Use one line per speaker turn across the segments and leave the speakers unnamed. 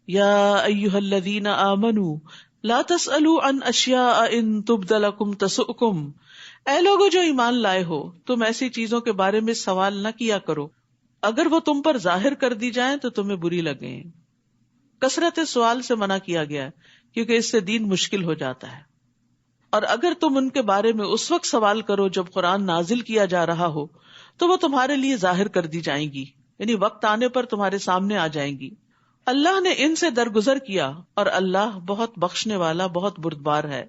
یا ایھا الذین آمنوا لا تسألوا عن اشیاء ان تبد لکم تسؤکم، اے لوگو جو ایمان لائے ہو، تم ایسی چیزوں کے بارے میں سوال نہ کیا کرو اگر وہ تم پر ظاہر کر دی جائیں تو تمہیں بری لگیں۔ کثرت سوال سے منع کیا گیا ہے کیونکہ اس سے دین مشکل ہو جاتا ہے، اور اگر تم ان کے بارے میں اس وقت سوال کرو جب قرآن نازل کیا جا رہا ہو تو وہ تمہارے لیے ظاہر کر دی جائیں گی، یعنی وقت آنے پر تمہارے سامنے آ جائیں گی۔ اللہ نے ان سے درگزر کیا اور اللہ بہت بخشنے والا، بہت بردبار ہے۔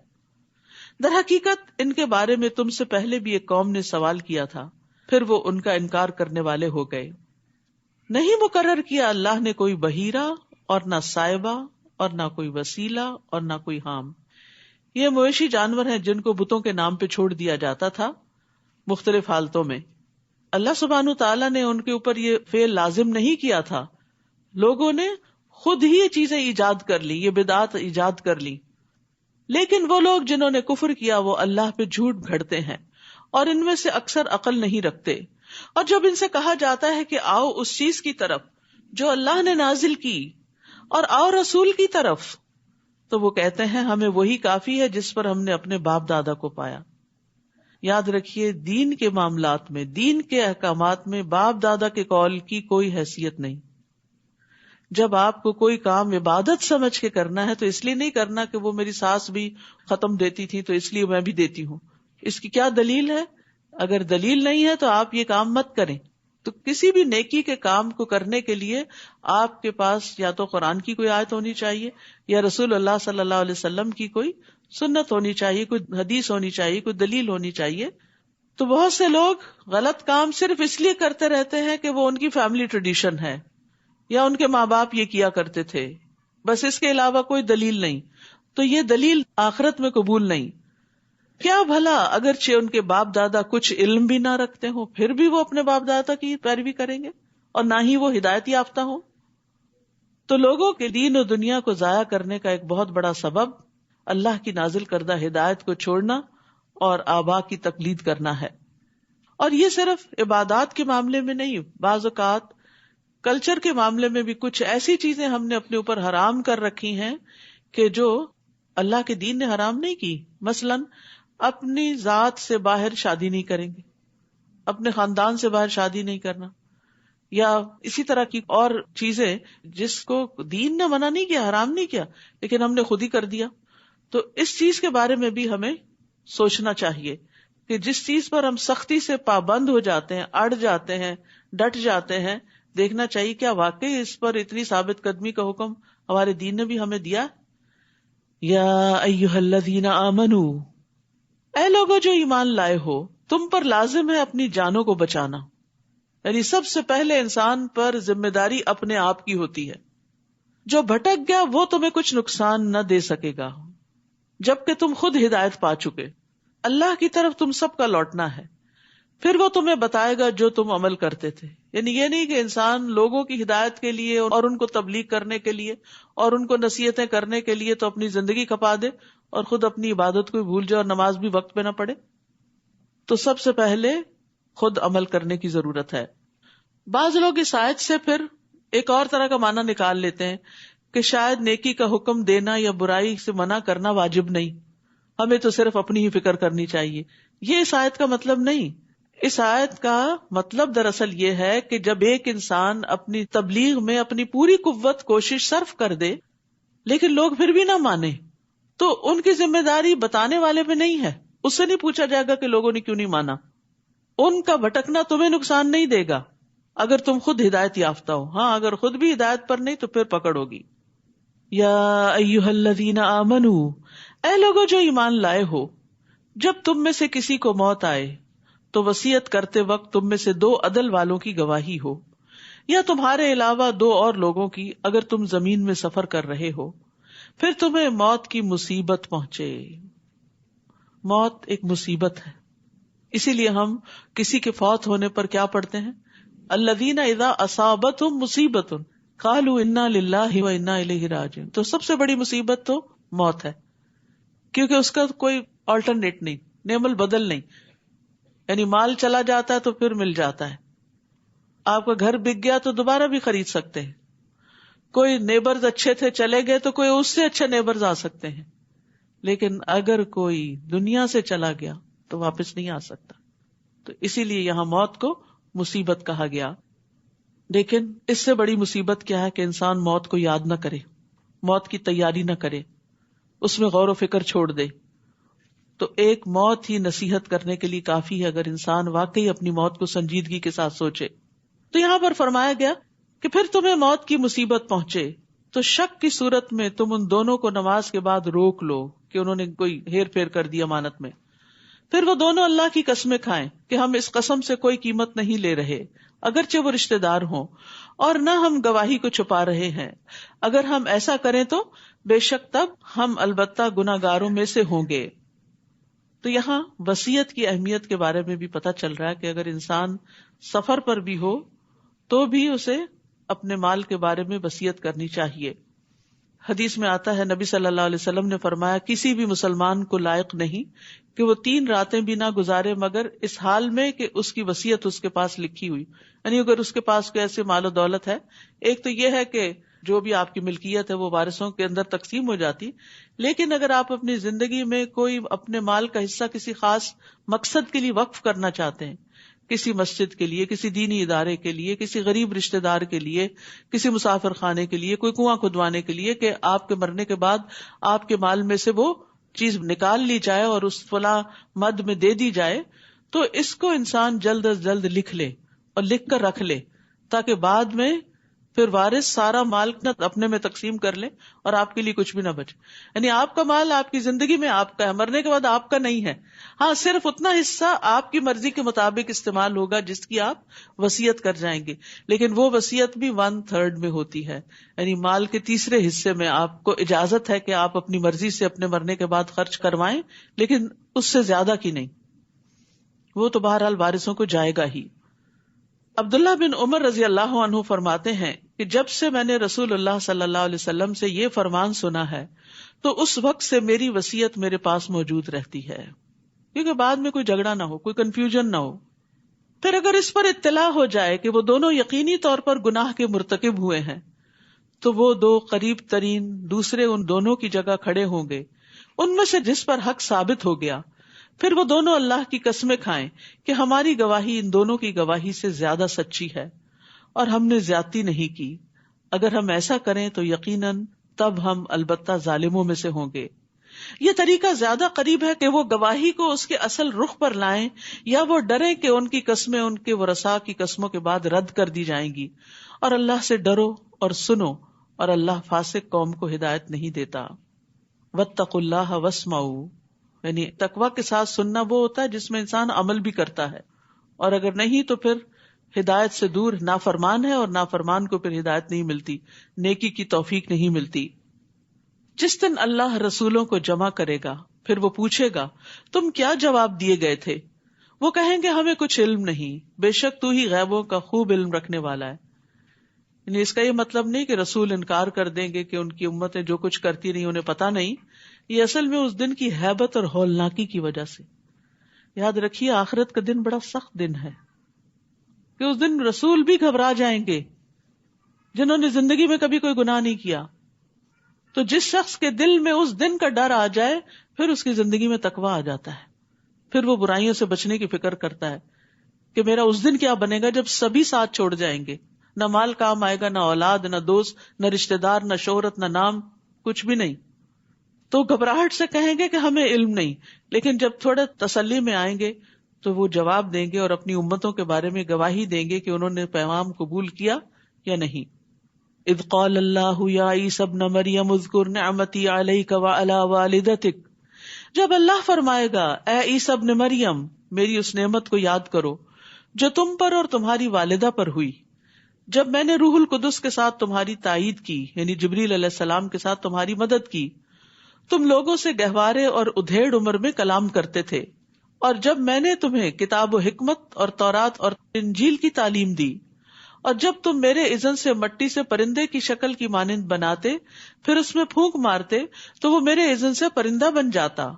در حقیقت ان کے بارے میں تم سے پہلے بھی ایک قوم نے سوال کیا تھا، پھر وہ ان کا انکار کرنے والے ہو گئے۔ نہیں مقرر کیا اللہ نے کوئی بحیرہ اور نہ سائبہ اور نہ کوئی وسیلہ اور نہ کوئی حام۔ یہ مویشی جانور ہیں جن کو بتوں کے نام پہ چھوڑ دیا جاتا تھا مختلف حالتوں میں۔ اللہ سبحانہ تعالیٰ نے ان کے اوپر یہ فعل لازم نہیں کیا تھا، لوگوں نے خود ہی یہ چیزیں ایجاد کر لی، یہ بدعات ایجاد کر لی۔ لیکن وہ لوگ جنہوں نے کفر کیا وہ اللہ پہ جھوٹ گھڑتے ہیں، اور ان میں سے اکثر عقل نہیں رکھتے۔ اور جب ان سے کہا جاتا ہے کہ آؤ اس چیز کی طرف جو اللہ نے نازل کی، اور آؤ رسول کی طرف، تو وہ کہتے ہیں ہمیں وہی کافی ہے جس پر ہم نے اپنے باپ دادا کو پایا۔ یاد رکھیے، دین کے معاملات میں، دین کے احکامات میں باپ دادا کے قول کی کوئی حیثیت نہیں۔ جب آپ کو کوئی کام عبادت سمجھ کے کرنا ہے تو اس لیے نہیں کرنا کہ وہ میری ساس بھی ختم دیتی تھی تو اس لیے میں بھی دیتی ہوں۔ اس کی کیا دلیل ہے؟ اگر دلیل نہیں ہے تو آپ یہ کام مت کریں۔ تو کسی بھی نیکی کے کام کو کرنے کے لیے آپ کے پاس یا تو قرآن کی کوئی آیت ہونی چاہیے یا رسول اللہ صلی اللہ علیہ وسلم کی کوئی سنت ہونی چاہیے، کوئی حدیث ہونی چاہیے، کوئی دلیل ہونی چاہیے۔ تو بہت سے لوگ غلط کام صرف اس لیے کرتے رہتے ہیں کہ وہ ان کی فیملی ٹریڈیشن ہے یا ان کے ماں باپ یہ کیا کرتے تھے، بس اس کے علاوہ کوئی دلیل نہیں۔ تو یہ دلیل آخرت میں قبول نہیں۔ کیا بھلا اگرچہ ان کے باپ دادا کچھ علم بھی نہ رکھتے ہوں پھر بھی وہ اپنے باپ دادا کی پیروی کریں گے اور نہ ہی وہ ہدایت یافتہ ہوں؟ تو لوگوں کے دین و دنیا کو ضائع کرنے کا ایک بہت بڑا سبب اللہ کی نازل کردہ ہدایت کو چھوڑنا اور آبا کی تقلید کرنا ہے۔ اور یہ صرف عبادات کے معاملے میں نہیں، بعض اوقات کلچر کے معاملے میں بھی کچھ ایسی چیزیں ہم نے اپنے اوپر حرام کر رکھی ہیں کہ جو اللہ کے دین نے حرام نہیں کی۔ مثلاً اپنی ذات سے باہر شادی نہیں کریں گے، اپنے خاندان سے باہر شادی نہیں کرنا، یا اسی طرح کی اور چیزیں جس کو دین نے منع نہیں کیا، حرام نہیں کیا، لیکن ہم نے خود ہی کر دیا۔ تو اس چیز کے بارے میں بھی ہمیں سوچنا چاہیے کہ جس چیز پر ہم سختی سے پابند ہو جاتے ہیں، اڑ جاتے ہیں، ڈٹ جاتے ہیں، دیکھنا چاہیے کیا واقعی اس پر اتنی ثابت قدمی کا حکم ہمارے دین نے بھی ہمیں دیا۔ یا ایھا الذین آمنوا، اے لوگو جو ایمان لائے ہو، تم پر لازم ہے اپنی جانوں کو بچانا، یعنی سب سے پہلے انسان پر ذمہ داری اپنے آپ کی ہوتی ہے۔ جو بھٹک گیا وہ تمہیں کچھ نقصان نہ دے سکے گا جبکہ تم خود ہدایت پا چکے۔ اللہ کی طرف تم سب کا لوٹنا ہے، پھر وہ تمہیں بتائے گا جو تم عمل کرتے تھے۔ یعنی یہ نہیں کہ انسان لوگوں کی ہدایت کے لیے اور ان کو تبلیغ کرنے کے لیے اور ان کو نصیحتیں کرنے کے لیے تو اپنی زندگی کھپا دے اور خود اپنی عبادت کو بھول جائے اور نماز بھی وقت پہ نہ پڑھے۔ تو سب سے پہلے خود عمل کرنے کی ضرورت ہے۔ بعض لوگ اس آیت سے پھر ایک اور طرح کا معنی نکال لیتے ہیں کہ شاید نیکی کا حکم دینا یا برائی سے منع کرنا واجب نہیں، ہمیں تو صرف اپنی ہی فکر کرنی چاہیے۔ یہ اس آیت کا مطلب نہیں۔ اس آیت کا مطلب دراصل یہ ہے کہ جب ایک انسان اپنی تبلیغ میں اپنی پوری قوت کوشش صرف کر دے لیکن لوگ پھر بھی نہ مانے تو ان کی ذمہ داری بتانے والے پہ نہیں ہے۔ اس سے نہیں پوچھا جائے گا کہ لوگوں نے کیوں نہیں مانا۔ ان کا بھٹکنا تمہیں نقصان نہیں دے گا اگر تم خود ہدایت یافتہ ہو۔ ہاں، اگر خود بھی ہدایت پر نہیں تو پھر پکڑ ہوگی۔ یا ایھا الذین آمنوا، اے لوگو جو ایمان لائے ہو، جب تم میں سے کسی کو موت آئے تو وصیت کرتے وقت تم میں سے 2 عدل والوں کی گواہی ہو، یا تمہارے علاوہ 2 اور لوگوں کی، اگر تم زمین میں سفر کر رہے ہو، پھر تمہیں موت کی مصیبت پہنچے۔ موت ایک مصیبت ہے، اسی لیے ہم کسی کے فوت ہونے پر کیا پڑھتے ہیں؟ الذین اذا اصابتہم مصیبۃ قالوا انا للہ و انا الیہ راجعون۔ تو سب سے بڑی مصیبت تو موت ہے، کیونکہ اس کا کوئی آلٹرنیٹ نہیں، نعم البدل نہیں۔ یعنی مال چلا جاتا ہے تو پھر مل جاتا ہے، آپ کا گھر بک گیا تو دوبارہ بھی خرید سکتے ہیں۔ کوئی نیبرز اچھے تھے چلے گئے تو کوئی اس سے اچھے نیبرز آ سکتے ہیں، لیکن اگر کوئی دنیا سے چلا گیا تو واپس نہیں آ سکتا. تو اسی لیے یہاں موت کو مصیبت کہا گیا. لیکن اس سے بڑی مصیبت کیا ہے کہ انسان موت کو یاد نہ کرے، موت کی تیاری نہ کرے، اس میں غور و فکر چھوڑ دے. تو ایک موت ہی نصیحت کرنے کے لیے کافی ہے اگر انسان واقعی اپنی موت کو سنجیدگی کے ساتھ سوچے. تو یہاں پر فرمایا گیا کہ پھر تمہیں موت کی مصیبت پہنچے تو شک کی صورت میں تم ان دونوں کو نماز کے بعد روک لو کہ انہوں نے کوئی ہیر پھیر کر دی امانت میں. پھر وہ دونوں اللہ کی قسمیں کھائیں کہ ہم اس قسم سے کوئی قیمت نہیں لے رہے اگرچہ وہ رشتہ دار ہوں، اور نہ ہم گواہی کو چھپا رہے ہیں. اگر ہم ایسا کریں تو بے شک تب ہم البتہ گناہگاروں میں سے ہوں گے. تو یہاں وصیت کی اہمیت کے بارے میں بھی پتہ چل رہا ہے کہ اگر انسان سفر پر بھی ہو تو بھی اسے اپنے مال کے بارے میں وصیت کرنی چاہیے. حدیث میں آتا ہے نبی صلی اللہ علیہ وسلم نے فرمایا کسی بھی مسلمان کو لائق نہیں کہ وہ 3 راتیں بھی نہ گزارے مگر اس حال میں کہ اس کی وصیت اس کے پاس لکھی ہوئی. یعنی اگر اس کے پاس کوئی ایسے مال و دولت ہے، ایک تو یہ ہے کہ جو بھی آپ کی ملکیت ہے وہ وارثوں کے اندر تقسیم ہو جاتی، لیکن اگر آپ اپنی زندگی میں کوئی اپنے مال کا حصہ کسی خاص مقصد کے لیے وقف کرنا چاہتے ہیں، کسی مسجد کے لیے، کسی دینی ادارے کے لیے، کسی غریب رشتہ دار کے لیے، کسی مسافر خانے کے لیے، کوئی کنواں کھدوانے کے لیے، کہ آپ کے مرنے کے بعد آپ کے مال میں سے وہ چیز نکال لی جائے اور اس فلاں مد میں دے دی جائے، تو اس کو انسان جلد از جلد لکھ لے اور لکھ کر رکھ لے تاکہ بعد میں پھر وارث سارا مال اپنے میں تقسیم کر لے اور آپ کے لیے کچھ بھی نہ بچے. یعنی آپ کا مال آپ کی زندگی میں آپ کا ہے، مرنے کے بعد آپ کا نہیں ہے. ہاں صرف اتنا حصہ آپ کی مرضی کے مطابق استعمال ہوگا جس کی آپ وصیت کر جائیں گے، لیکن وہ وصیت بھی 1/3 میں ہوتی ہے. یعنی مال کے تیسرے حصے میں آپ کو اجازت ہے کہ آپ اپنی مرضی سے اپنے مرنے کے بعد خرچ کروائیں، لیکن اس سے زیادہ کی نہیں، وہ تو بہرحال وارثوں کو جائے گا ہی. عبداللہ بن عمر رضی اللہ عنہ فرماتے ہیں کہ جب سے میں نے رسول اللہ صلی اللہ علیہ وسلم سے یہ فرمان سنا ہے تو اس وقت سے میری وصیت میرے پاس موجود رہتی ہے، کیونکہ بعد میں کوئی جھگڑا نہ ہو، کوئی کنفیوژن نہ ہو. پھر اگر اس پر اطلاع ہو جائے کہ وہ دونوں یقینی طور پر گناہ کے مرتکب ہوئے ہیں تو وہ 2 قریب ترین دوسرے ان دونوں کی جگہ کھڑے ہوں گے، ان میں سے جس پر حق ثابت ہو گیا. پھر وہ دونوں اللہ کی قسمیں کھائیں کہ ہماری گواہی ان دونوں کی گواہی سے زیادہ سچی ہے اور ہم نے زیادتی نہیں کی. اگر ہم ایسا کریں تو یقیناً تب ہم البتہ ظالموں میں سے ہوں گے. یہ طریقہ زیادہ قریب ہے کہ وہ گواہی کو اس کے اصل رخ پر لائیں یا وہ ڈریں کہ ان کی قسمیں ان کے ورثاء کی قسموں کے بعد رد کر دی جائیں گی. اور اللہ سے ڈرو اور سنو، اور اللہ فاسق قوم کو ہدایت نہیں دیتا. واتقوا اللہ واسمعوا، یعنی تقوی کے ساتھ سننا وہ ہوتا ہے جس میں انسان عمل بھی کرتا ہے، اور اگر نہیں تو پھر ہدایت سے دور نافرمان ہے، اور نافرمان کو پھر ہدایت نہیں ملتی، نیکی کی توفیق نہیں ملتی. جس دن اللہ رسولوں کو جمع کرے گا پھر وہ پوچھے گا تم کیا جواب دیے گئے تھے؟ وہ کہیں گے ہمیں کچھ علم نہیں، بے شک تو ہی غیبوں کا خوب علم رکھنے والا ہے. یعنی اس کا یہ مطلب نہیں کہ رسول انکار کر دیں گے کہ ان کی امتیں جو کچھ کرتی رہی انہیں پتا نہیں. یہ اصل میں اس دن کی ہیبت اور ہولناکی کی وجہ سے. یاد رکھیے آخرت کا دن بڑا سخت دن ہے کہ اس دن رسول بھی گھبرا جائیں گے جنہوں نے زندگی میں کبھی کوئی گناہ نہیں کیا. تو جس شخص کے دل میں اس دن کا ڈر آ جائے پھر اس کی زندگی میں تقویٰ آ جاتا ہے، پھر وہ برائیوں سے بچنے کی فکر کرتا ہے کہ میرا اس دن کیا بنے گا جب سبھی ساتھ چھوڑ جائیں گے، نہ مال کام آئے گا، نہ اولاد، نہ دوست، نہ رشتہ دار، نہ شہرت، نہ نام، کچھ بھی نہیں. تو گھبراہٹ سے کہیں گے کہ ہمیں علم نہیں، لیکن جب تھوڑے تسلی میں آئیں گے تو وہ جواب دیں گے اور اپنی امتوں کے بارے میں گواہی دیں گے کہ انہوں نے پیغام قبول کیا یا نہیں. اذ قال اللہ یا عیسی ابن مریم اذکر نعمتی علیک وعلی والدتک، جب اللہ فرمائے گا اے عیسی ابن مریم میری اس نعمت کو یاد کرو جو تم پر اور تمہاری والدہ پر ہوئی جب میں نے روح القدس کے ساتھ تمہاری تائید کی، یعنی جبریل علیہ السلام کے ساتھ تمہاری مدد کی. تم لوگوں سے گہوارے اور ادھیڑ عمر میں کلام کرتے تھے، اور جب میں نے تمہیں کتاب و حکمت اور تورات اور انجیل کی تعلیم دی، اور جب تم میرے اذن سے مٹی سے پرندے کی شکل کی مانند بناتے پھر اس میں پھونک مارتے تو وہ میرے اذن سے پرندہ بن جاتا،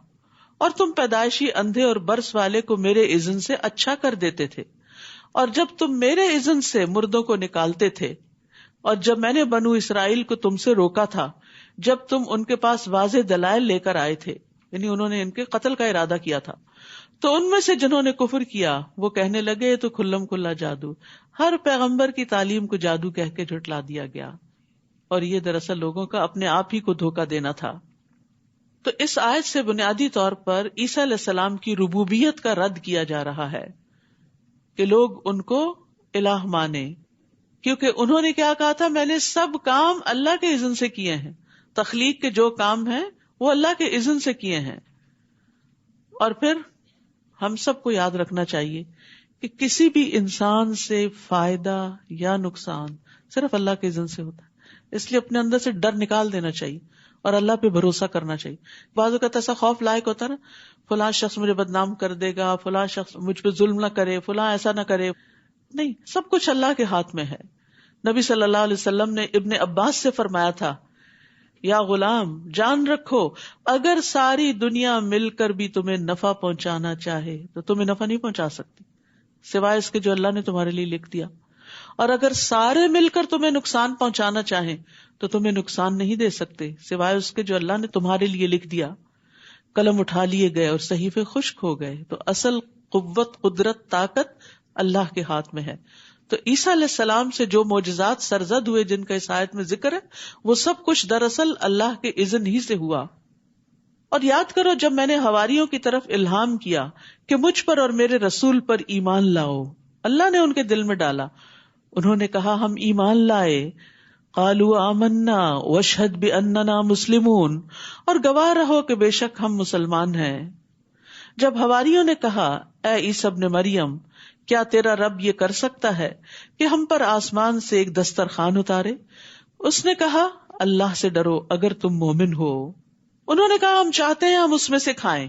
اور تم پیدائشی اندھے اور برس والے کو میرے اذن سے اچھا کر دیتے تھے، اور جب تم میرے اذن سے مردوں کو نکالتے تھے اور جب میں نے بنو اسرائیل کو تم سے روکا تھا جب تم ان کے پاس واضح دلائل لے کر آئے تھے، یعنی انہوں نے ان کے قتل کا ارادہ کیا تھا، تو ان میں سے جنہوں نے کفر کیا وہ کہنے لگے تو کھلم کھلا جادو، ہر پیغمبر کی تعلیم کو جادو کہہ کے جھٹلا دیا گیا، اور یہ دراصل لوگوں کا اپنے آپ ہی کو دھوکہ دینا تھا۔ تو اس آیت سے بنیادی طور پر عیسیٰ علیہ السلام کی ربوبیت کا رد کیا جا رہا ہے کہ لوگ ان کو الہ مانے، کیونکہ انہوں نے کیا کہا تھا، میں نے سب کام اللہ کے اذن سے کیے ہیں، تخلیق کے جو کام ہیں وہ اللہ کے اذن سے کیے ہیں۔ اور پھر ہم سب کو یاد رکھنا چاہیے کہ کسی بھی انسان سے فائدہ یا نقصان صرف اللہ کے اذن سے ہوتا ہے، اس لیے اپنے اندر سے ڈر نکال دینا چاہیے اور اللہ پہ بھروسہ کرنا چاہیے۔ بعض اوقات ایسا خوف لائق ہوتا ہے نا، فلاں شخص مجھے بدنام کر دے گا، فلاں شخص مجھ پہ ظلم نہ کرے، فلاں ایسا نہ کرے، نہیں، سب کچھ اللہ کے ہاتھ میں ہے۔ نبی صلی اللہ علیہ وسلم نے ابن عباس سے فرمایا تھا، یا غلام جان رکھو اگر ساری دنیا مل کر بھی تمہیں نفع پہنچانا چاہے تو تمہیں نفع نہیں پہنچا سکتی سوائے اس کے جو اللہ نے تمہارے لیے لکھ دیا، اور اگر سارے مل کر تمہیں نقصان پہنچانا چاہیں تو تمہیں نقصان نہیں دے سکتے سوائے اس کے جو اللہ نے تمہارے لیے لکھ دیا۔ قلم اٹھا لیے گئے اور صحیفے خشک ہو گئے۔ تو اصل قوت، قدرت، طاقت اللہ کے ہاتھ میں ہے۔ تو عیسیٰ علیہ السلام سے جو معجزات سرزد ہوئے جن کا اس آیت میں ذکر ہے، وہ سب کچھ دراصل اللہ کے اذن ہی سے ہوا۔ اور یاد کرو جب میں نے حواریوں کی طرف الہام کیا کہ مجھ پر اور میرے رسول پر ایمان لاؤ، اللہ نے ان کے دل میں ڈالا، انہوں نے کہا ہم ایمان لائے، قالوا آمنا واشہد باننا مسلمون، اور گواہ رہو کہ بے شک ہم مسلمان ہیں۔ جب حواریوں نے کہا اے عیسیٰ ابن مریم، کیا تیرا رب یہ کر سکتا ہے کہ ہم پر آسمان سے ایک دسترخوان اتارے؟ اس نے کہا اللہ سے ڈرو اگر تم مومن ہو۔ انہوں نے کہا ہم چاہتے ہیں ہم اس میں سے کھائیں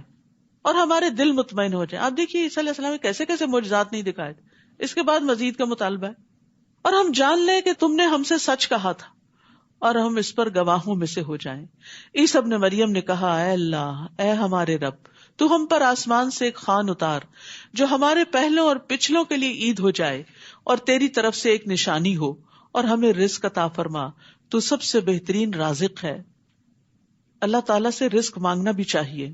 اور ہمارے دل مطمئن ہو جائیں۔ آپ دیکھیے عیسیٰ علیہ السلام نے کیسے کیسے معجزات نہیں دکھائے، اس کے بعد مزید کا مطالبہ ہے، اور ہم جان لیں کہ تم نے ہم سے سچ کہا تھا اور ہم اس پر گواہوں میں سے ہو جائیں۔ عیسیٰ ابن مریم نے کہا اے اللہ، اے ہمارے رب، تو ہم پر آسمان سے ایک خوان اتار جو ہمارے پہلوں اور پچھلوں کے لیے عید ہو جائے اور تیری طرف سے ایک نشانی ہو، اور ہمیں رزق عطا فرما، تو سب سے بہترین رازق ہے۔ اللہ تعالیٰ سے رزق مانگنا بھی چاہیے،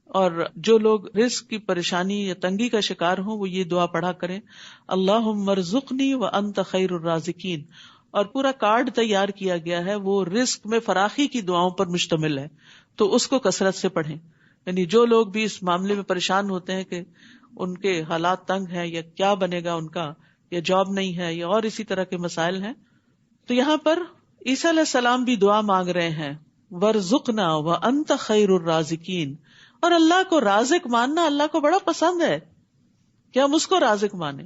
اور جو لوگ رزق کی پریشانی یا تنگی کا شکار ہوں وہ یہ دعا پڑھا کریں، اللہم ارزقنی وانت خیر الرازقین، اور پورا کارڈ تیار کیا گیا ہے، وہ رزق میں فراخی کی دعاؤں پر مشتمل ہے، تو اس کو کثرت سے پڑھیں۔ یعنی جو لوگ بھی اس معاملے میں پریشان ہوتے ہیں کہ ان کے حالات تنگ ہیں یا کیا بنے گا ان کا، یا جاب نہیں ہے یا اور اسی طرح کے مسائل ہیں، تو یہاں پر عیسیٰ علیہ السلام بھی دعا مانگ رہے ہیں، وَارْزُقْنَا وَأَنْتَ خَيْرُ الرَّازِقِينَ، اور اللہ کو رازق ماننا اللہ کو بڑا پسند ہے کہ ہم اس کو رازق مانیں۔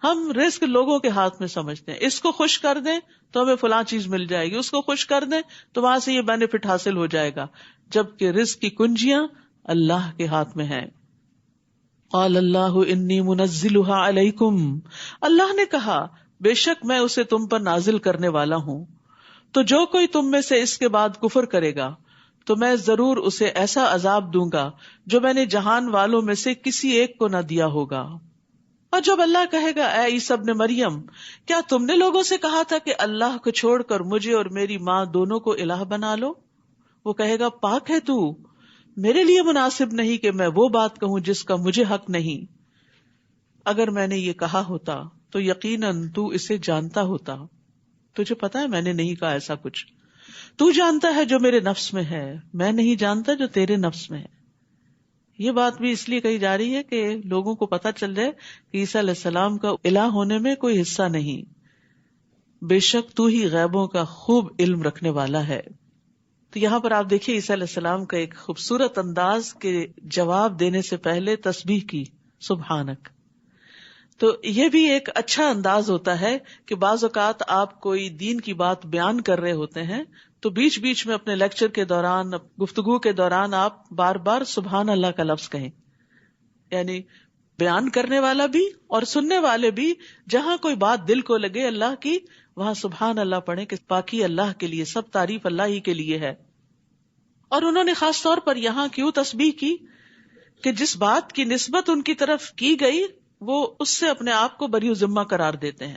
ہم رزق لوگوں کے ہاتھ میں سمجھتے ہیں، اس کو خوش کر دیں تو ہمیں فلاں چیز مل جائے گی، اس کو خوش کر دیں تو وہاں سے یہ بینیفٹ حاصل ہو جائے گا، جبکہ رزق کی کنجیاں اللہ کے ہاتھ میں ہیں۔ قال اللہ انی منزلها علیکم، اللہ نے کہا بے شک میں اسے تم پر نازل کرنے والا ہوں، تو جو کوئی تم میں سے اس کے بعد کفر کرے گا تو میں ضرور اسے ایسا عذاب دوں گا جو میں نے جہان والوں میں سے کسی ایک کو نہ دیا ہوگا۔ اور جب اللہ کہے گا اے عیسیٰ ابن مریم، کیا تم نے لوگوں سے کہا تھا کہ اللہ کو چھوڑ کر مجھے اور میری ماں دونوں کو الہ بنا لو؟ وہ کہے گا پاک ہے تو، میرے لیے مناسب نہیں کہ میں وہ بات کہوں جس کا مجھے حق نہیں۔ اگر میں نے یہ کہا ہوتا تو یقیناً تو اسے جانتا ہوتا، تجھے پتا ہے میں نے نہیں کہا ایسا کچھ، تو جانتا ہے جو میرے نفس میں ہے، میں نہیں جانتا جو تیرے نفس میں ہے۔ یہ بات بھی اس لیے کہی جا رہی ہے کہ لوگوں کو پتا چل جائے کہ عیسیٰ علیہ السلام کا الہ ہونے میں کوئی حصہ نہیں، بے شک تو ہی غیبوں کا خوب علم رکھنے والا ہے۔ تو یہاں پر آپ دیکھیے عیسیٰ علیہ السلام کا ایک خوبصورت انداز کے جواب دینے سے پہلے تسبیح کی، سبحانک۔ تو یہ بھی ایک اچھا انداز ہوتا ہے کہ بعض اوقات آپ کوئی دین کی بات بیان کر رہے ہوتے ہیں تو بیچ بیچ میں اپنے لیکچر کے دوران، گفتگو کے دوران آپ بار بار سبحان اللہ کا لفظ کہیں، یعنی بیان کرنے والا بھی اور سننے والے بھی جہاں کوئی بات دل کو لگے اللہ کی، وہاں سبحان اللہ پڑھیں کہ پاکی اللہ کے لیے، سب تعریف اللہ ہی کے لیے ہے۔ اور انہوں نے خاص طور پر یہاں کیوں تسبیح کی کہ جس بات کی نسبت ان کی طرف کی گئی وہ اس سے اپنے آپ کو بری ذمہ قرار دیتے ہیں،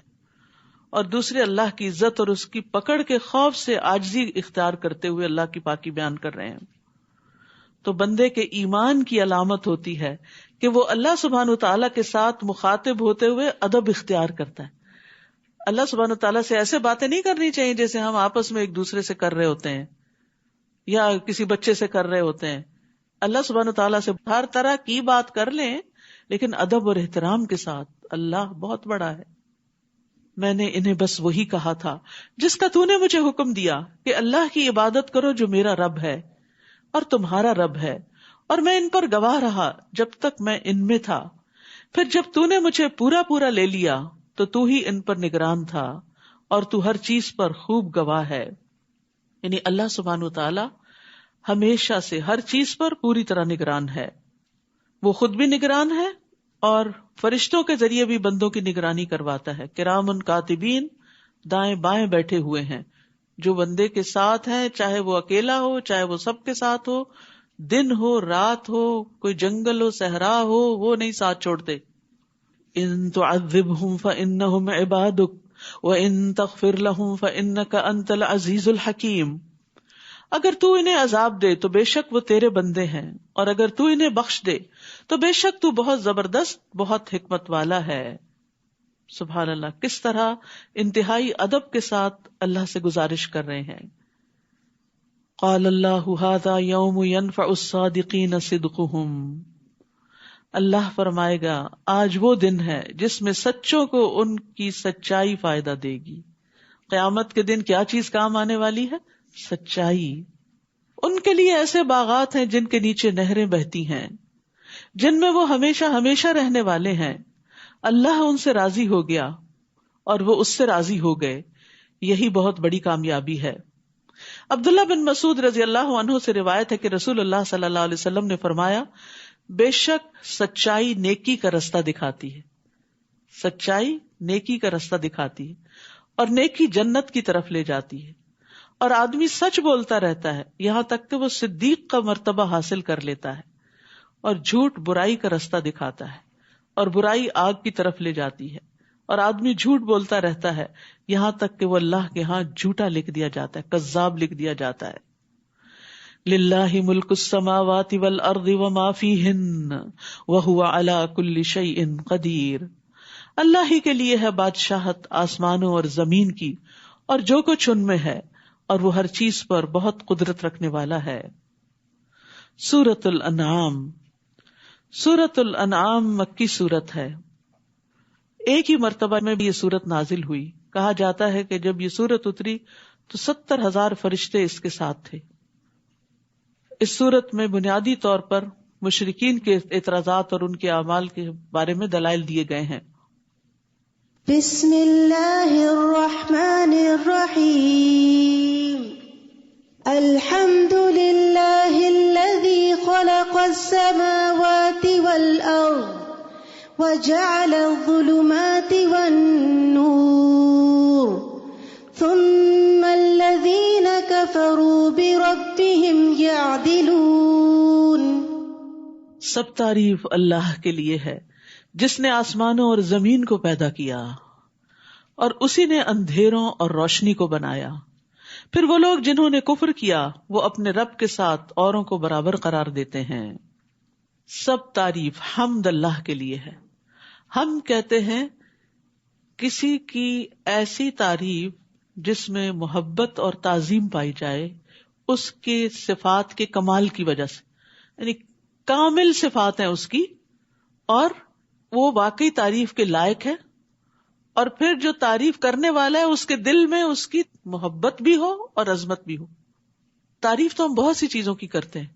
اور دوسرے اللہ کی عزت اور اس کی پکڑ کے خوف سے عاجزی اختیار کرتے ہوئے اللہ کی پاکی بیان کر رہے ہیں. تو بندے کے ایمان کی علامت ہوتی ہے کہ وہ اللہ سبحانہ وتعالی کے ساتھ مخاطب ہوتے ہوئے ادب اختیار کرتا ہے. اللہ سبحانہ وتعالی سے ایسے باتیں نہیں کرنی چاہیے جیسے ہم آپس میں ایک دوسرے سے کر رہے ہوتے ہیں یا کسی بچے سے کر رہے ہوتے ہیں. اللہ سبحانہ وتعالی سے ہر طرح کی بات کر لیں لیکن ادب اور احترام کے ساتھ. اللہ بہت بڑا ہے. میں نے انہیں بس وہی کہا تھا جس کا تو نے مجھے حکم دیا کہ اللہ کی عبادت کرو جو میرا رب ہے اور تمہارا رب ہے، اور میں ان پر گواہ رہا جب تک میں ان میں تھا. پھر جب تو نے مجھے پورا پورا لے لیا تو تو ہی ان پر نگران تھا اور تو ہر چیز پر خوب گواہ ہے. یعنی اللہ سبحانہ وتعالی ہمیشہ سے ہر چیز پر پوری طرح نگران ہے. وہ خود بھی نگران ہے اور فرشتوں کے ذریعے بھی بندوں کی نگرانی کرواتا ہے. کرامن کاتبین دائیں بائیں بیٹھے ہوئے ہیں جو بندے کے ساتھ ہیں، چاہے وہ اکیلا ہو چاہے وہ سب کے ساتھ ہو، دن ہو رات ہو، کوئی جنگل ہو صحرا ہو، وہ نہیں ساتھ چھوڑتے. ان تعذبہم فانہم عبادک وان تغفر لہم فانک انت العزیز الحکیم. اگر تو انہیں عذاب دے تو بے شک وہ تیرے بندے ہیں، اور اگر تو انہیں بخش دے تو بے شک تو بہت زبردست، بہت حکمت والا ہے. سبحان اللہ، کس طرح انتہائی ادب کے ساتھ اللہ سے گزارش کر رہے ہیں. قال اللہ ھذا یوم ینفع الصادقین صدقہم. اللہ فرمائے گا آج وہ دن ہے جس میں سچوں کو ان کی سچائی فائدہ دے گی. قیامت کے دن کیا چیز کام آنے والی ہے؟ سچائی. ان کے لیے ایسے باغات ہیں جن کے نیچے نہریں بہتی ہیں، جن میں وہ ہمیشہ ہمیشہ رہنے والے ہیں. اللہ ان سے راضی ہو گیا اور وہ اس سے راضی ہو گئے. یہی بہت بڑی کامیابی ہے. عبداللہ بن مسعود رضی اللہ عنہ سے روایت ہے کہ رسول اللہ صلی اللہ علیہ وسلم نے فرمایا، بے شک سچائی نیکی کا رستہ دکھاتی ہے. سچائی نیکی کا رستہ دکھاتی ہے اور نیکی جنت کی طرف لے جاتی ہے. اور آدمی سچ بولتا رہتا ہے یہاں تک کہ وہ صدیق کا مرتبہ حاصل کر لیتا ہے. اور جھوٹ برائی کا رستہ دکھاتا ہے اور برائی آگ کی طرف لے جاتی ہے. اور آدمی جھوٹ بولتا رہتا ہے یہاں تک کہ وہ اللہ کے ہاں جھوٹا لکھ دیا جاتا ہے، کذاب لکھ دیا جاتا ہے. للہ ملک السماوات والارض وما فیہن وہو علی کل شیء قدیر. اللہ ہی کے لیے ہے بادشاہت آسمانوں اور زمین کی اور جو کچھ ان میں ہے، اور وہ ہر چیز پر بہت قدرت رکھنے والا ہے. سورۃ الانعام. سورۃ الانعام مکی سورت ہے. ایک ہی مرتبہ میں بھی یہ سورت نازل ہوئی. کہا جاتا ہے کہ جب یہ سورت اتری تو 70,000 فرشتے اس کے ساتھ تھے. اس سورت میں بنیادی طور پر مشرکین کے اعتراضات اور ان کے اعمال کے بارے میں دلائل دیے گئے ہیں.
بسم اللہ الرحمن الرحیم. الحمد للہ الذی خلق السماوات والارض وجعل الظلمات والنور ثم الذین کفروا بربهم یعدلون.
سب تعریف اللہ کے لیے ہے جس نے آسمانوں اور زمین کو پیدا کیا اور اسی نے اندھیروں اور روشنی کو بنایا. پھر وہ لوگ جنہوں نے کفر کیا وہ اپنے رب کے ساتھ اوروں کو برابر قرار دیتے ہیں. سب تعریف حمد اللہ کے لیے ہے. ہم کہتے ہیں کسی کی ایسی تعریف جس میں محبت اور تعظیم پائی جائے اس کے صفات کے کمال کی وجہ سے، یعنی کامل صفات ہیں اس کی اور وہ واقعی تعریف کے لائق ہے. اور پھر جو تعریف کرنے والا ہے اس کے دل میں اس کی محبت بھی ہو اور عظمت بھی ہو. تعریف تو ہم بہت سی چیزوں کی کرتے ہیں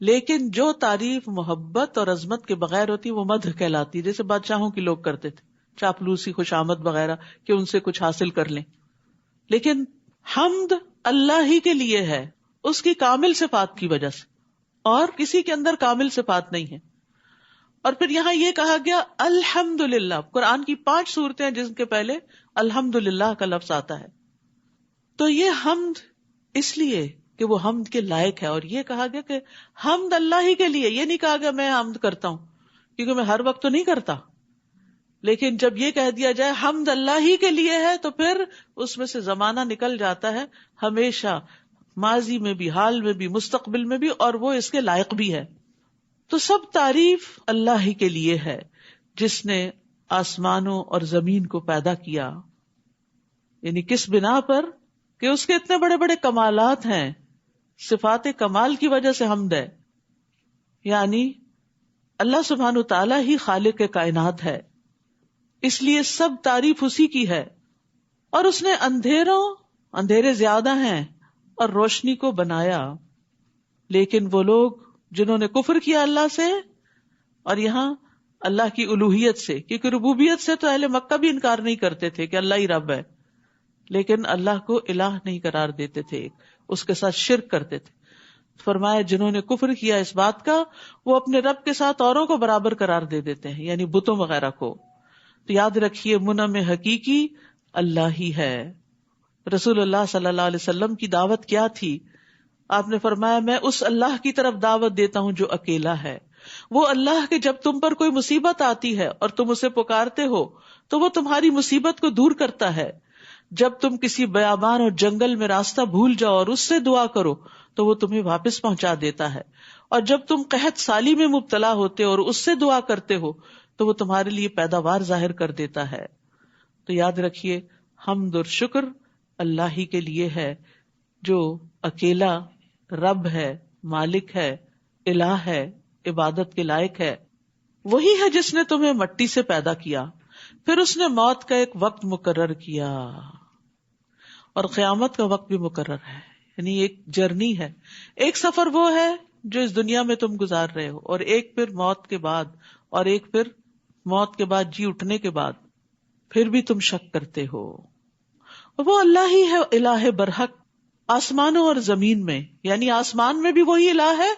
لیکن جو تعریف محبت اور عظمت کے بغیر ہوتی وہ مدح کہلاتی ہے. جیسے بادشاہوں کی لوگ کرتے تھے، چاپلوسی، خوشامد وغیرہ کہ ان سے کچھ حاصل کر لیں. لیکن حمد اللہ ہی کے لیے ہے اس کی کامل صفات کی وجہ سے، اور کسی کے اندر کامل صفات نہیں ہے. اور پھر یہاں یہ کہا گیا الحمدللہ. قرآن کی 5 سورتیں ہیں جن کے پہلے الحمدللہ کا لفظ آتا ہے. تو یہ حمد اس لیے کہ وہ حمد کے لائق ہے. اور یہ کہا گیا کہ حمد اللہ ہی کے لیے. یہ نہیں کہا گیا میں حمد کرتا ہوں، کیونکہ میں ہر وقت تو نہیں کرتا. لیکن جب یہ کہہ دیا جائے حمد اللہ ہی کے لیے ہے تو پھر اس میں سے زمانہ نکل جاتا ہے ہمیشہ، ماضی میں بھی، حال میں بھی، مستقبل میں بھی، اور وہ اس کے لائق بھی ہے. تو سب تعریف اللہ ہی کے لیے ہے جس نے آسمانوں اور زمین کو پیدا کیا. یعنی کس بنا پر؟ کہ اس کے اتنے بڑے بڑے کمالات ہیں، صفات کمال کی وجہ سے حمد ہے. یعنی اللہ سبحانہ تعالیٰ ہی خالق کائنات ہے، اس لیے سب تعریف اسی کی ہے. اور اس نے اندھیرے زیادہ ہیں اور روشنی کو بنایا. لیکن وہ لوگ جنہوں نے کفر کیا اللہ سے، اور یہاں اللہ کی الوہیت سے، کیونکہ ربوبیت سے تو اہل مکہ بھی انکار نہیں کرتے تھے کہ اللہ ہی رب ہے، لیکن اللہ کو الہ نہیں قرار دیتے تھے، اس کے ساتھ شرک کرتے تھے. فرمایا جنہوں نے کفر کیا اس بات کا، وہ اپنے رب کے ساتھ اوروں کو برابر قرار دے دیتے ہیں، یعنی بتوں وغیرہ کو. تو یاد رکھیے منعم حقیقی اللہ ہی ہے. رسول اللہ صلی اللہ علیہ وسلم کی دعوت کیا تھی؟ آپ نے فرمایا میں اس اللہ کی طرف دعوت دیتا ہوں جو اکیلا ہے. وہ اللہ کہ جب تم پر کوئی مصیبت آتی ہے اور تم اسے پکارتے ہو تو وہ تمہاری مصیبت کو دور کرتا ہے. جب تم کسی بیابان اور جنگل میں راستہ بھول جاؤ اور اس سے دعا کرو تو وہ تمہیں واپس پہنچا دیتا ہے. اور جب تم قحط سالی میں مبتلا ہوتے اور اس سے دعا کرتے ہو تو وہ تمہارے لیے پیداوار ظاہر کر دیتا ہے. تو یاد رکھیے حمد اور شکر اللہ ہی کے لیے ہے جو اکیلا رب ہے، مالک ہے، الہ ہے، عبادت کے لائق ہے. وہی ہے جس نے تمہیں مٹی سے پیدا کیا، پھر اس نے موت کا ایک وقت مقرر کیا، اور قیامت کا وقت بھی مقرر ہے. یعنی ایک جرنی ہے، ایک سفر وہ ہے جو اس دنیا میں تم گزار رہے ہو، اور ایک پھر موت کے بعد، اور ایک پھر موت کے بعد جی اٹھنے کے بعد. پھر بھی تم شک کرتے ہو. وہ اللہ ہی ہے الہ برحق آسمانوں اور زمین میں، یعنی آسمان میں بھی وہی الہ ہے،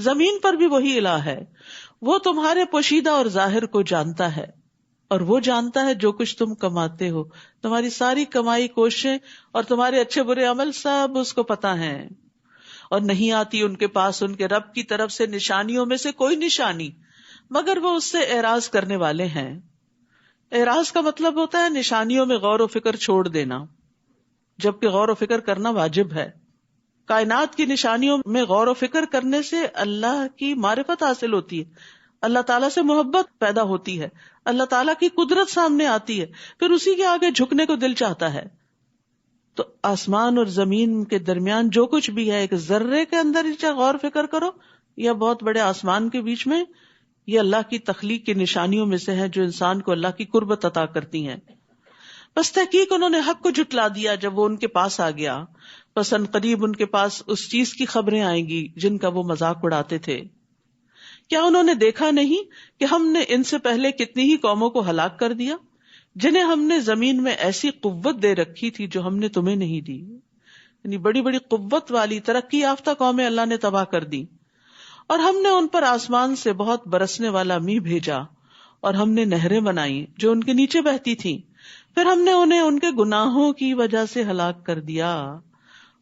زمین پر بھی وہی الہ ہے. وہ تمہارے پوشیدہ اور ظاہر کو جانتا ہے، اور وہ جانتا ہے جو کچھ تم کماتے ہو. تمہاری ساری کمائی، کوششیں اور تمہارے اچھے برے عمل سب اس کو پتا ہیں. اور نہیں آتی ان کے پاس ان کے رب کی طرف سے نشانیوں میں سے کوئی نشانی مگر وہ اس سے اعراض کرنے والے ہیں. اعراض کا مطلب ہوتا ہے نشانیوں میں غور و فکر چھوڑ دینا، جبکہ غور و فکر کرنا واجب ہے. کائنات کی نشانیوں میں غور و فکر کرنے سے اللہ کی معرفت حاصل ہوتی ہے، اللہ تعالیٰ سے محبت پیدا ہوتی ہے، اللہ تعالیٰ کی قدرت سامنے آتی ہے، پھر اسی کے آگے جھکنے کو دل چاہتا ہے. تو آسمان اور زمین کے درمیان جو کچھ بھی ہے، ایک ذرے کے اندر چاہے غور فکر کرو یا بہت بڑے آسمان کے بیچ میں، یہ اللہ کی تخلیق کی نشانیوں میں سے ہے جو انسان کو اللہ کی قربت عطا کرتی ہیں. بس تحقیق انہوں نے حق کو جھٹلا دیا جب وہ ان کے پاس آ گیا، بس ان قریب ان کے پاس اس چیز کی خبریں آئیں گی جن کا وہ مذاق اڑاتے تھے. کیا انہوں نے دیکھا نہیں کہ ہم نے ان سے پہلے کتنی ہی قوموں کو ہلاک کر دیا جنہیں ہم نے زمین میں ایسی قوت دے رکھی تھی جو ہم نے تمہیں نہیں دی. یعنی بڑی بڑی قوت والی ترقی یافتہ قومیں اللہ نے تباہ کر دی. اور ہم نے ان پر آسمان سے بہت برسنے والا میਂہ بھیجا، اور ہم نے نہریں بنائی جو ان کے نیچے بہتی تھیں. پھر ہم نے انہیں ان کے گناہوں کی وجہ سے ہلاک کر دیا،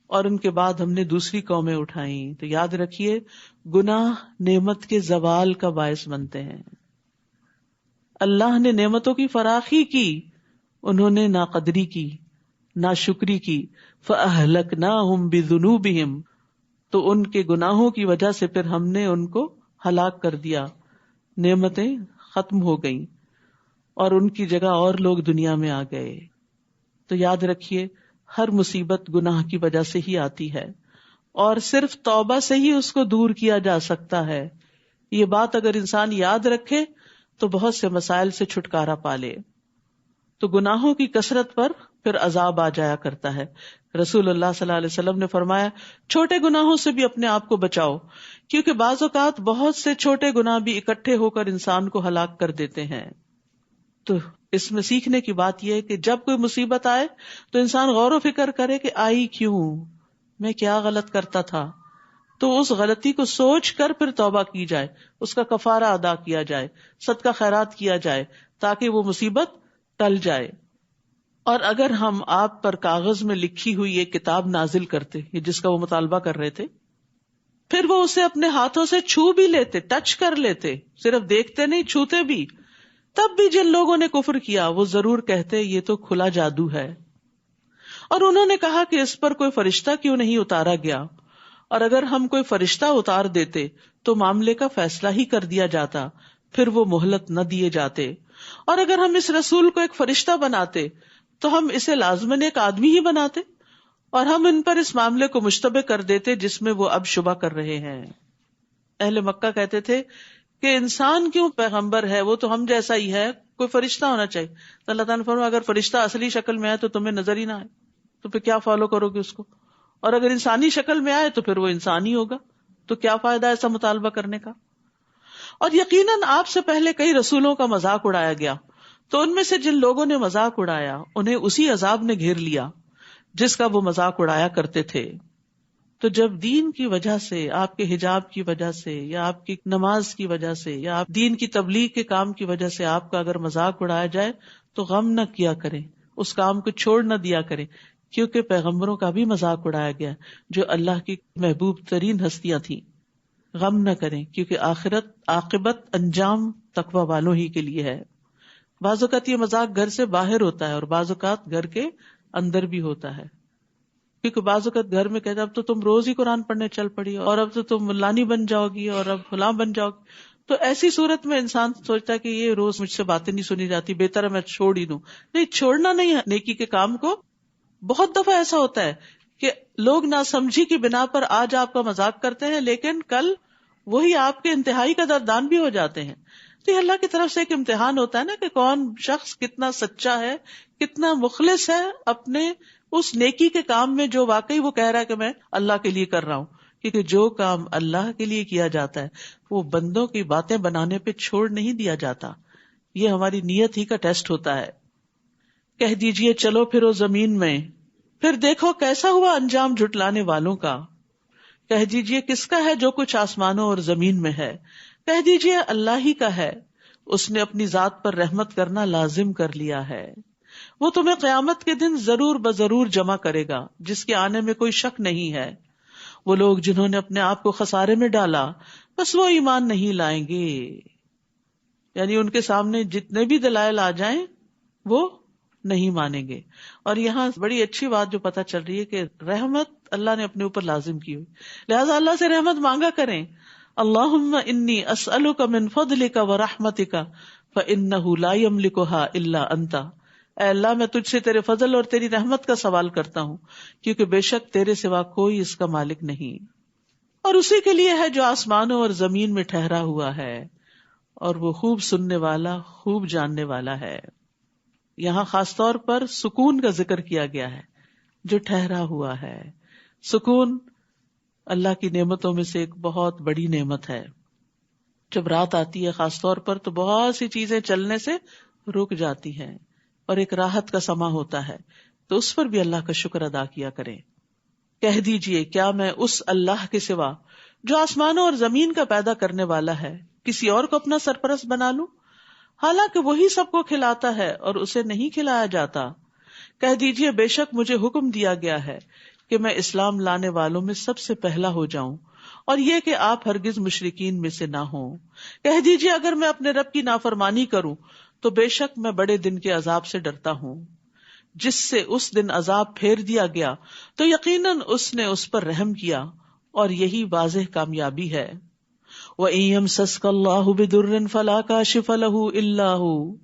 اور ان کے بعد ہم نے دوسری قومیں اٹھائیں. تو یاد رکھیے گناہ نعمت کے زوال کا باعث بنتے ہیں. اللہ نے نعمتوں کی فراخی کی، انہوں نے ناقدری کی، ناشکری کی. فَأَهْلَكْنَاهُمْ بِذُنُوبِهِمْ، تو ان کے گناہوں کی وجہ سے پھر ہم نے ان کو ہلاک کر دیا، نعمتیں ختم ہو گئیں اور ان کی جگہ اور لوگ دنیا میں آ گئے. تو یاد رکھیے ہر مصیبت گناہ کی وجہ سے ہی آتی ہے، اور صرف توبہ سے ہی اس کو دور کیا جا سکتا ہے. یہ بات اگر انسان یاد رکھے تو بہت سے مسائل سے چھٹکارا پا لے. تو گناہوں کی کثرت پر پھر عذاب آ جایا کرتا ہے. رسول اللہ صلی اللہ علیہ وسلم نے فرمایا چھوٹے گناہوں سے بھی اپنے آپ کو بچاؤ، کیونکہ بعض اوقات بہت سے چھوٹے گناہ بھی اکٹھے ہو کر انسان کو ہلاک کر دیتے ہیں. تو اس میں سیکھنے کی بات یہ ہے کہ جب کوئی مصیبت آئے تو انسان غور و فکر کرے کہ آئی کیوں، میں کیا غلط کرتا تھا، تو اس غلطی کو سوچ کر پھر توبہ کی جائے، اس کا کفارہ ادا کیا جائے، صدقہ خیرات کیا جائے تاکہ وہ مصیبت ٹل جائے. اور اگر ہم آپ پر کاغذ میں لکھی ہوئی ایک کتاب نازل کرتے جس کا وہ مطالبہ کر رہے تھے، پھر وہ اسے اپنے ہاتھوں سے چھو بھی لیتے، ٹچ کر لیتے، صرف دیکھتے نہیں چھوتے بھی، تب بھی جن لوگوں نے کفر کیا وہ ضرور کہتے یہ تو کھلا جادو ہے، اور انہوں نے کہا کہ اس پر کوئی فرشتہ کیوں نہیں اتارا گیا، اور اگر ہم کوئی فرشتہ اتار دیتے تو معاملے کا فیصلہ ہی کر دیا جاتا، پھر وہ مہلت نہ دیے جاتے، اور اگر ہم اس رسول کو ایک فرشتہ بناتے تو ہم اسے لازماً ایک آدمی ہی بناتے، اور ہم ان پر اس معاملے کو مشتبہ کر دیتے جس میں وہ اب شبہ کر رہے ہیں۔ اہل مکہ کہتے تھے کہ انسان کیوں پیغمبر ہے، وہ تو ہم جیسا ہی ہے، کوئی فرشتہ ہونا چاہیے۔ تو اللہ تعالیٰ نے فرمایا اگر فرشتہ اصلی شکل میں آئے تو تمہیں نظر ہی نہ آئے تو پھر کیا فالو کرو گے اس کو، اور اگر انسانی شکل میں آئے تو پھر وہ انسان ہی ہوگا، تو کیا فائدہ ایسا مطالبہ کرنے کا۔ اور یقیناً آپ سے پہلے کئی رسولوں کا مذاق اڑایا گیا، تو ان میں سے جن لوگوں نے مذاق اڑایا انہیں اسی عذاب نے گھیر لیا جس کا وہ مذاق اڑایا کرتے تھے۔ تو جب دین کی وجہ سے، آپ کے حجاب کی وجہ سے، یا آپ کی نماز کی وجہ سے، یا آپ دین کی تبلیغ کے کام کی وجہ سے آپ کا اگر مذاق اڑایا جائے تو غم نہ کیا کریں، اس کام کو چھوڑ نہ دیا کریں، کیونکہ پیغمبروں کا بھی مذاق اڑایا گیا جو اللہ کی محبوب ترین ہستیاں تھیں۔ غم نہ کریں کیونکہ آخرت عاقبت انجام تقوی والوں ہی کے لیے ہے۔ بعض اوقات یہ مذاق گھر سے باہر ہوتا ہے اور بعض اوقات گھر کے اندر بھی ہوتا ہے، کیونکہ بعض اوقات گھر میں کہتے اب تو تم روز ہی قرآن پڑھنے چل پڑی، اور اب تو تم ملانی بن جاؤ گی، اور اب فلاں بن جاؤ گی، تو ایسی صورت میں انسان سوچتا ہے کہ یہ روز مجھ سے باتیں نہیں سنی جاتی، بہتر ہے میں چھوڑ ہی دوں۔ نہیں، چھوڑنا نہیں ہے نیکی کے کام کو۔ بہت دفعہ ایسا ہوتا ہے کہ لوگ ناسمجھی کی بنا پر آج آپ کا مذاق کرتے ہیں، لیکن کل وہی آپ کے انتہائی قدردان بھی ہو جاتے ہیں۔ تو یہ اللہ کی طرف سے ایک امتحان ہوتا ہے نا کہ کون شخص کتنا سچا ہے، کتنا مخلص ہے اپنے اس نیکی کے کام میں جو واقعی وہ کہہ رہا ہے کہ میں اللہ کے لیے کر رہا ہوں، کیونکہ جو کام اللہ کے لیے کیا جاتا ہے وہ بندوں کی باتیں بنانے پہ چھوڑ نہیں دیا جاتا، یہ ہماری نیت ہی کا ٹیسٹ ہوتا ہے۔ کہہ دیجئے چلو پھرو زمین میں، پھر دیکھو کیسا ہوا انجام جھٹلانے والوں کا۔ کہہ دیجئے کس کا ہے جو کچھ آسمانوں اور زمین میں ہے، کہہ دیجئے اللہ ہی کا ہے، اس نے اپنی ذات پر رحمت کرنا لازم کر لیا ہے، وہ تمہیں قیامت کے دن ضرور بضرور جمع کرے گا جس کے آنے میں کوئی شک نہیں ہے۔ وہ لوگ جنہوں نے اپنے آپ کو خسارے میں ڈالا بس وہ ایمان نہیں لائیں گے، یعنی ان کے سامنے جتنے بھی دلائل آ جائیں وہ نہیں مانیں گے۔ اور یہاں بڑی اچھی بات جو پتہ چل رہی ہے کہ رحمت اللہ نے اپنے اوپر لازم کی ہوئی، لہذا اللہ سے رحمت مانگا کریں۔ اللہم انی اسألک من فضلک ورحمتک فإنہ لا یملکھا الا انت، اے اللہ میں تجھ سے تیرے فضل اور تیری رحمت کا سوال کرتا ہوں کیونکہ بے شک تیرے سوا کوئی اس کا مالک نہیں، اور اسی کے لیے ہے جو آسمانوں اور زمین میں ٹھہرا ہوا ہے، اور وہ خوب سننے والا خوب جاننے والا ہے۔ یہاں خاص طور پر سکون کا ذکر کیا گیا ہے، جو ٹھہرا ہوا ہے۔ سکون اللہ کی نعمتوں میں سے ایک بہت بڑی نعمت ہے۔ جب رات آتی ہے خاص طور پر تو بہت سی چیزیں چلنے سے رک جاتی ہیں اور ایک راحت کا سما ہوتا ہے، تو اس پر بھی اللہ کا شکر ادا کیا کریں۔ کہہ دیجئے کیا میں اس اللہ کے سوا جو آسمانوں اور زمین کا پیدا کرنے والا ہے کسی اور کو اپنا سرپرست بنا لوں، حالانکہ وہی سب کو کھلاتا ہے اور اسے نہیں کھلایا جاتا۔ کہہ دیجئے بے شک مجھے حکم دیا گیا ہے کہ میں اسلام لانے والوں میں سب سے پہلا ہو جاؤں، اور یہ کہ آپ ہرگز مشرکین میں سے نہ ہوں۔ کہہ دیجئے اگر میں اپنے رب کی نافرمانی کروں تو بے شک میں بڑے دن کے عذاب سے ڈرتا ہوں، جس سے اس دن عذاب پھیر دیا گیا تو یقیناً اس نے اس پر رحم کیا، اور یہی واضح کامیابی ہے۔ وَإِن يَمْسَسْكَ اللَّهُ بِضُرٍّ فَلَا كَاشِفَ لَهُ إِلَّا هُوَ،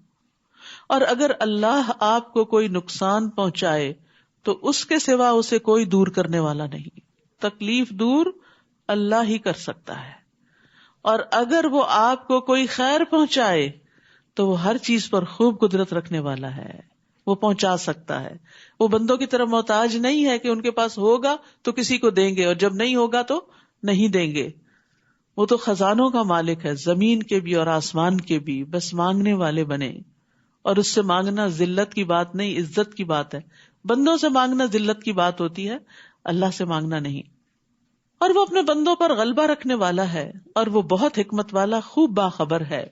اور اگر اللہ آپ کو کوئی نقصان پہنچائے تو اس کے سوا اسے کوئی دور کرنے والا نہیں۔ تکلیف دور اللہ ہی کر سکتا ہے، اور اگر وہ آپ کو کوئی خیر پہنچائے تو وہ ہر چیز پر خوب قدرت رکھنے والا ہے، وہ پہنچا سکتا ہے۔ وہ بندوں کی طرح محتاج نہیں ہے کہ ان کے پاس ہوگا تو کسی کو دیں گے اور جب نہیں ہوگا تو نہیں دیں گے۔ وہ تو خزانوں کا مالک ہے، زمین کے بھی اور آسمان کے بھی، بس مانگنے والے بنے۔ اور اس سے مانگنا ذلت کی بات نہیں، عزت کی بات ہے۔ بندوں سے مانگنا ذلت کی بات ہوتی ہے، اللہ سے مانگنا نہیں۔ اور وہ اپنے بندوں پر غلبہ رکھنے والا ہے، اور وہ بہت حکمت والا خوب باخبر ہے۔